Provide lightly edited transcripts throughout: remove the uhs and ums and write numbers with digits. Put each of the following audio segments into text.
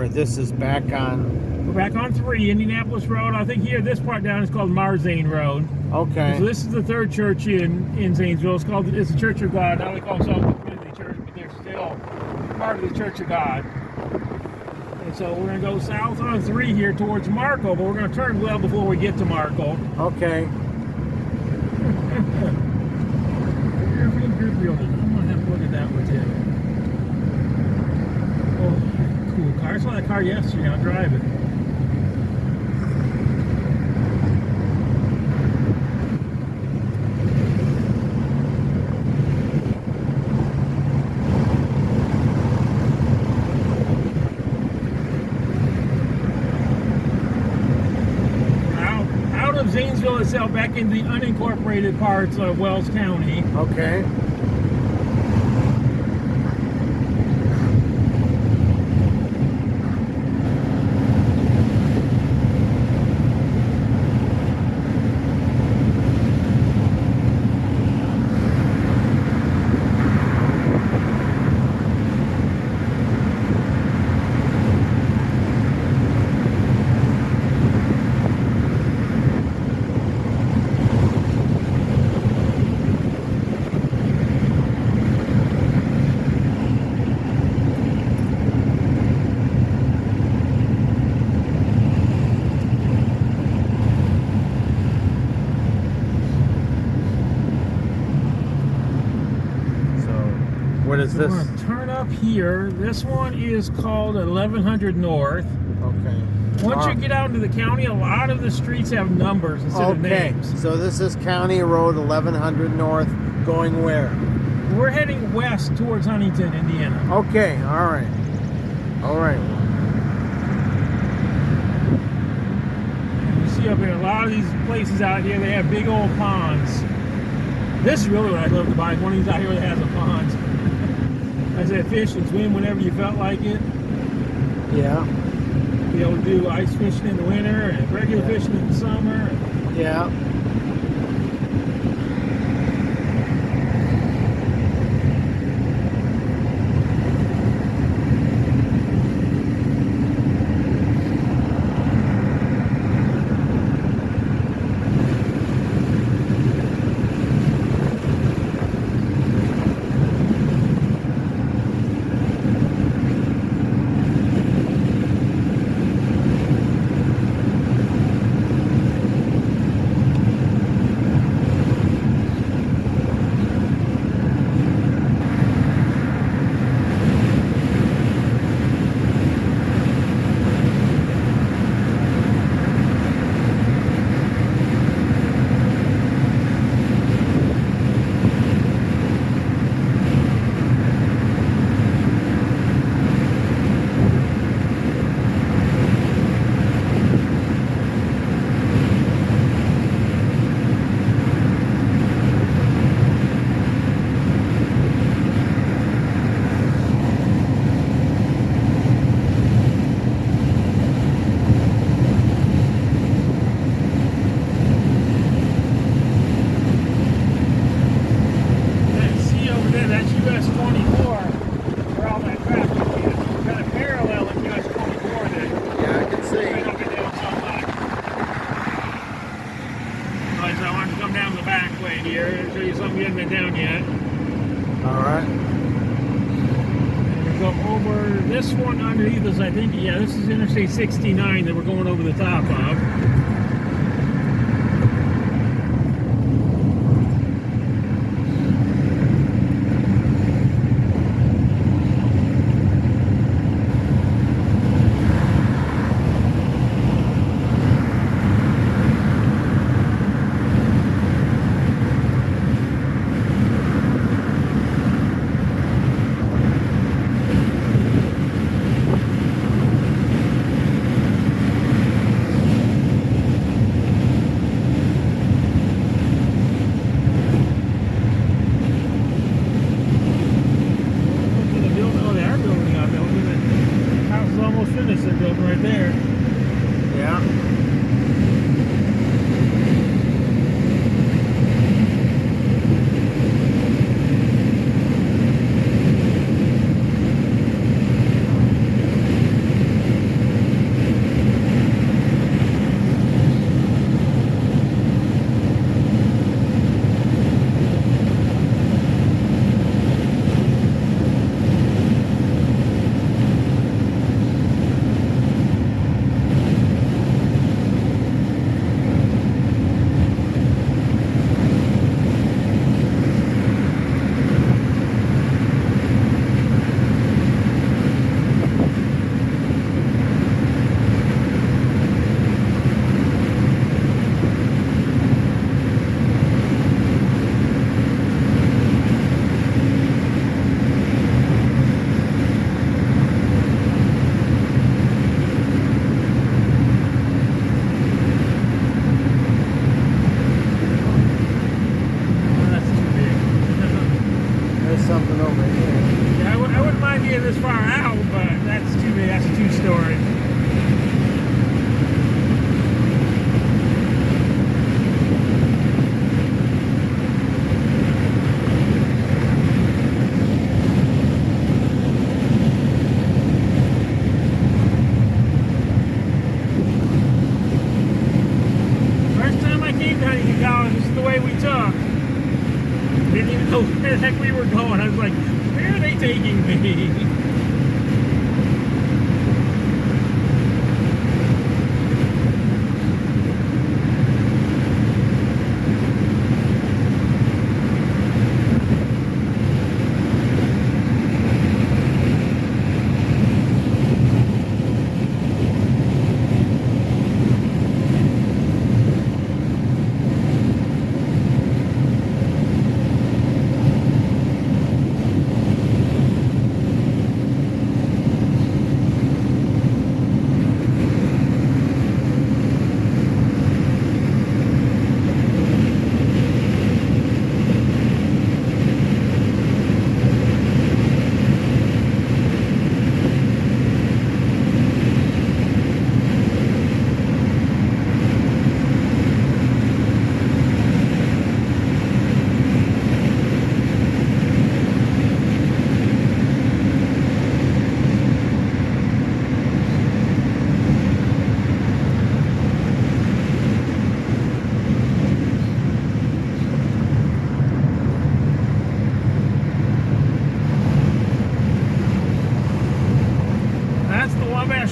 Right, this is back on... We're back on 3, Indianapolis Road. I think here, this part down is called Marzane Road. Okay. So this is the third church in Zanesville. It's the Church of God. Now they call themselves the Community Church, but they're still part of the Church of God. And so we're going to go south on 3 here towards Marco, but we're going to turn well before we get to Marco. Okay. I'm going to have to look at that one too. Oh, cool car. I saw that car yesterday. I'll drive it. Zanesville itself, back in the unincorporated parts of Wells County. Okay. What is this? We're going to turn up here. This one is called 1100 North. Okay. Once you get out into the county, a lot of the streets have numbers instead of names. So this is County Road 1100 North, going where? We're heading west towards Huntington, Indiana. Okay, all right. All right. And you see up here, a lot of these places out here, they have big old ponds. This is really what I'd love to buy, one of these out here that has a pond. I said fish and swim whenever you felt like it. Yeah. Be able to do ice fishing in the winter and regular fishing in the summer. Yeah. This one underneath us, I think, yeah, this is Interstate 69 that we're going over the top of. something over here. Yeah, I wouldn't mind being this far out, but that's too big. That's a two-story. First time I came to Huntington College, this is the way we took. Didn't even know where the heck we were going. I was like, where are they taking me?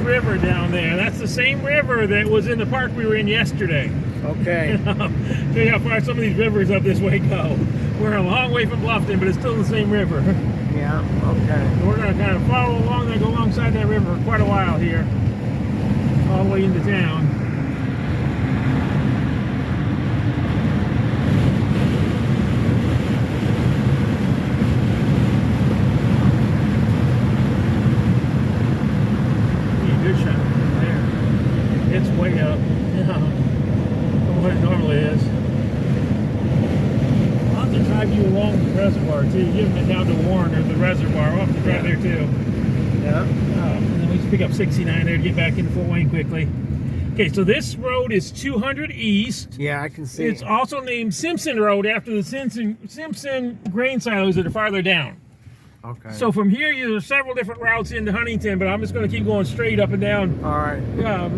River down there. That's the same river that was in the park we were in yesterday. Okay. Show you how far some of these rivers up this way go. We're a long way from Bluffton, but it's still the same river. Yeah, okay. So we're going to kind of follow along and go alongside that river for quite a while here, all the way into town. Way up, yeah, from what it normally is. I'll have to drive you along the reservoir too. You haven't been down to Warren or the reservoir. We'll have to drive there too. Yeah. And then we just pick up 69 there to get back into Fort Wayne quickly. Okay, so this road is 200 East. Yeah, I can see. It's also named Simpson Road after the Simpson grain silos that are farther down. Okay. So from here, there's several different routes into Huntington, but I'm just going to keep going straight up and down. All right.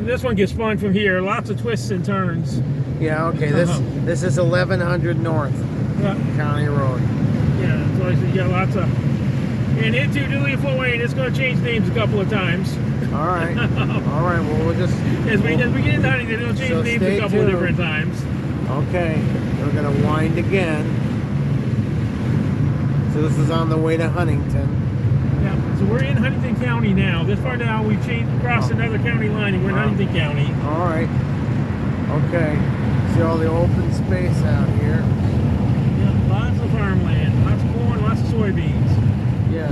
This one gets fun from here. Lots of twists and turns. Yeah. Okay. This is 1100 North County Road. Yeah. So I said you got lots of. And into Duluth, Fort Wayne, it's going to change names a couple of times. All right. All right. Well, we'll just as we get into Huntington, it'll change names a couple of different times. Okay. We're going to wind again. So this is on the way to Huntington. Yeah, so we're in Huntington County now. This far now, we've crossed another county line and we're in Huntington County. All right. Okay. See all the open space out here. Yeah, lots of farmland, lots of corn, lots of soybeans. Yeah.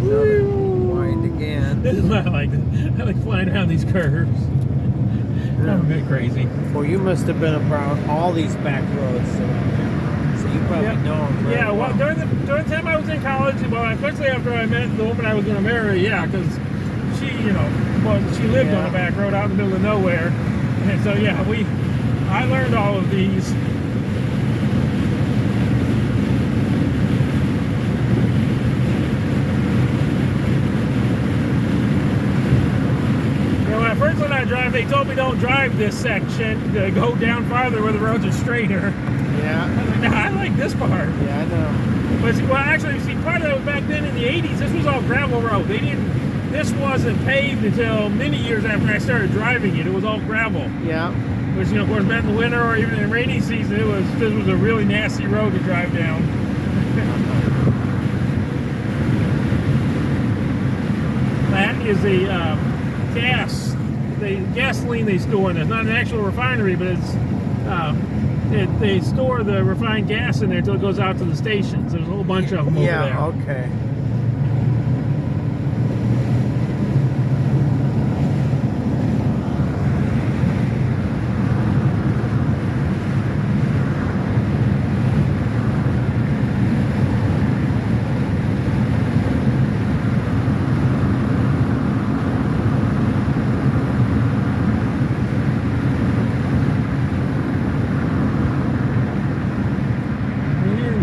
So wind again. This is what I like. I like flying around these curves. Yeah. I'm a bit crazy. Well, you must have been around all these back roads. So you probably know them very well. well. During the time I was in college, well, especially after I met the woman I was going to marry, yeah, because she, she lived on a back road out in the middle of nowhere, and so yeah, I learned all of these. When I drive, they told me don't drive this section, to go down farther where the roads are straighter. Yeah. I was like, nah, I like this part. Yeah, I know. But see, well, actually, part of that was back then in the 80s. This was all gravel road. This wasn't paved until many years after I started driving it. It was all gravel. Yeah. Which, of course, meant in the winter or even in the rainy season, this was a really nasty road to drive down. That is the gasoline they store in there. It's not an actual refinery, but it's they store the refined gas in there until it goes out to the stations. There's a whole bunch of them over there. Yeah, okay.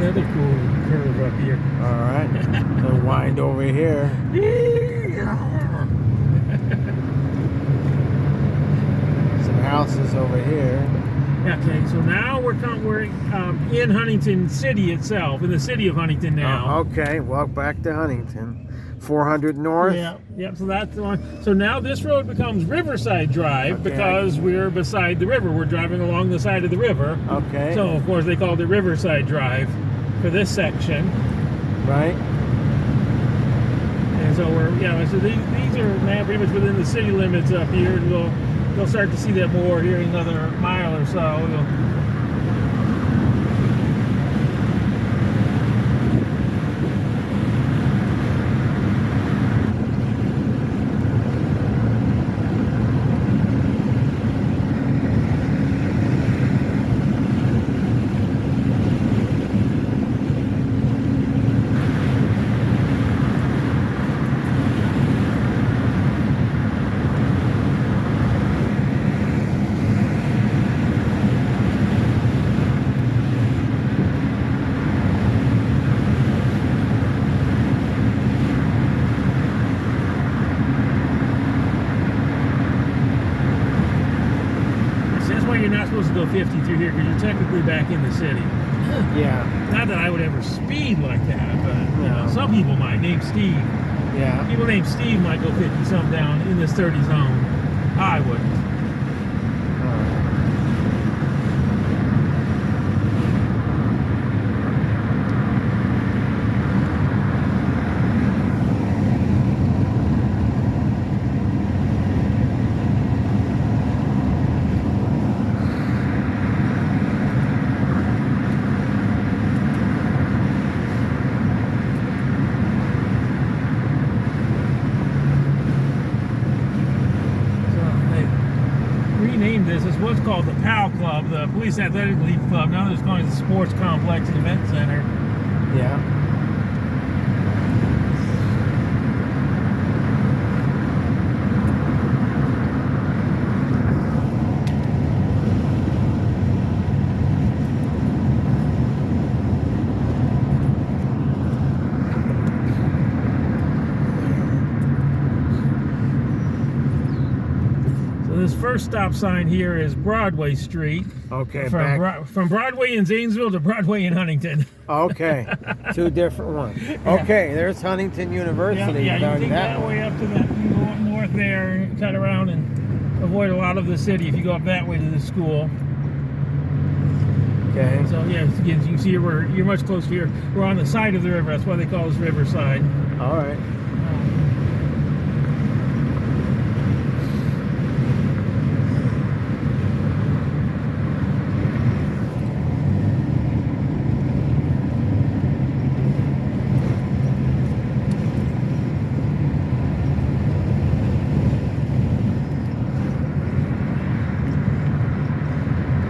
another cool curve up here. All right. So wind over here. Some houses over here. Okay, so now we're in Huntington City itself, in the city of Huntington now. Okay, walk back to Huntington. 400 north. Yeah. So that's the one. So now this road becomes Riverside Drive because we're beside the river. We're driving along the side of the river. Okay. So of course they called it Riverside Drive for this section. Right. And so so these are now pretty much within the city limits up here, and we'll start to see that more here in another mile or so. You're not supposed to go 50 through here because you're technically back in the city. Yeah. Not that I would ever speed like that, but some people might. Named Steve. Yeah. People named Steve might go 50 some down in this 30 zone. I wouldn't. This is what's called the PAL Club, the Police Athletic League Club. Now it's called the Sports Complex and Event Center. Yeah. This first stop sign here is Broadway Street. Okay. From Broadway in Zanesville to Broadway in Huntington. Okay. Two different ones. Okay, there's Huntington University. Yeah, you take that way up to that. You can go up north there and cut around and avoid a lot of the city if you go up that way to the school. Okay. So again, you can see you're much closer here. We're on the side of the river. That's why they call us Riverside. All right.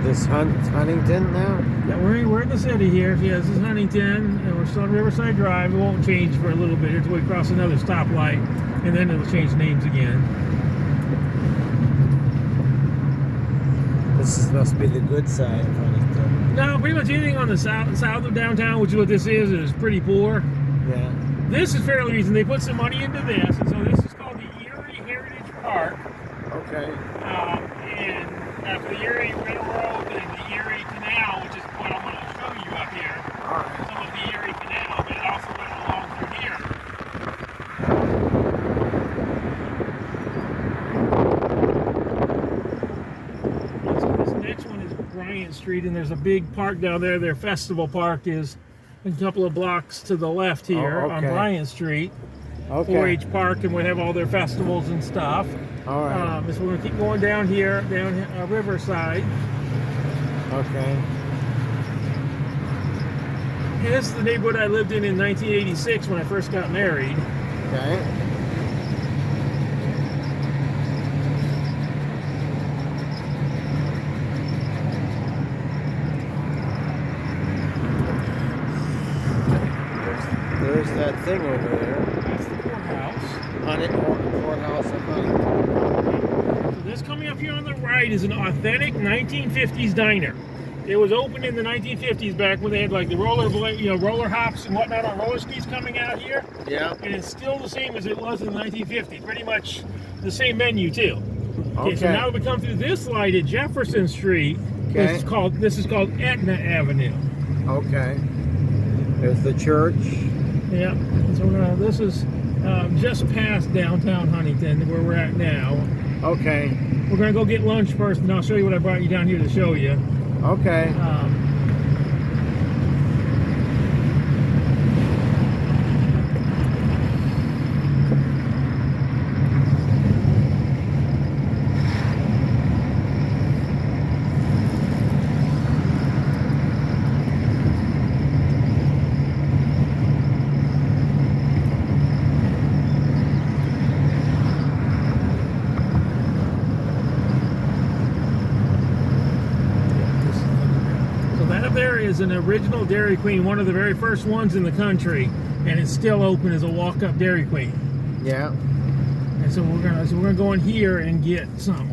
This Huntington now? Yeah, we're in the city here. Yeah, this is Huntington, and we're still on Riverside Drive. It won't change for a little bit until we cross another stoplight, and then it'll change names again. This must be the good side of Huntington. No, pretty much anything on the south of downtown, which is what this is pretty poor. Yeah. This is fairly recent. They put some money into this, and so this is called the Erie Heritage Park. Okay. And after the Erie Railroad and the Erie Canal, which is what I'm going to show you up here. All right. Some of the Erie Canal, but it also went along through here. So this next one is Bryant Street, and there's a big park down there. Their festival park is a couple of blocks to the left here on Bryant Street. Okay. 4-H Park, and we have all their festivals and stuff. All right. So we're going to keep going down here, down Riverside. Okay. And this is the neighborhood I lived in 1986 when I first got married. Okay. There's that thing over there. That's the courthouse. Courthouse of Huntington. So this coming up here on the right is an authentic 1950s diner. It was opened in the 1950s, back when they had like the roller hops and whatnot on roller skis coming out here. Yeah. And it's still the same as it was in the 1950s. Pretty much the same menu too. Okay. So now we come through this light at Jefferson Street. Okay. This is called Aetna Avenue. Okay. There's the church. Yeah. So this is just past downtown Huntington, where we're at now. Okay. We're gonna go get lunch first, and I'll show you what I brought you down here to show you. Okay. Is an original Dairy Queen, one of the very first ones in the country, and it's still open as a walk-up Dairy Queen. Yeah. And so we're gonna go in here and get some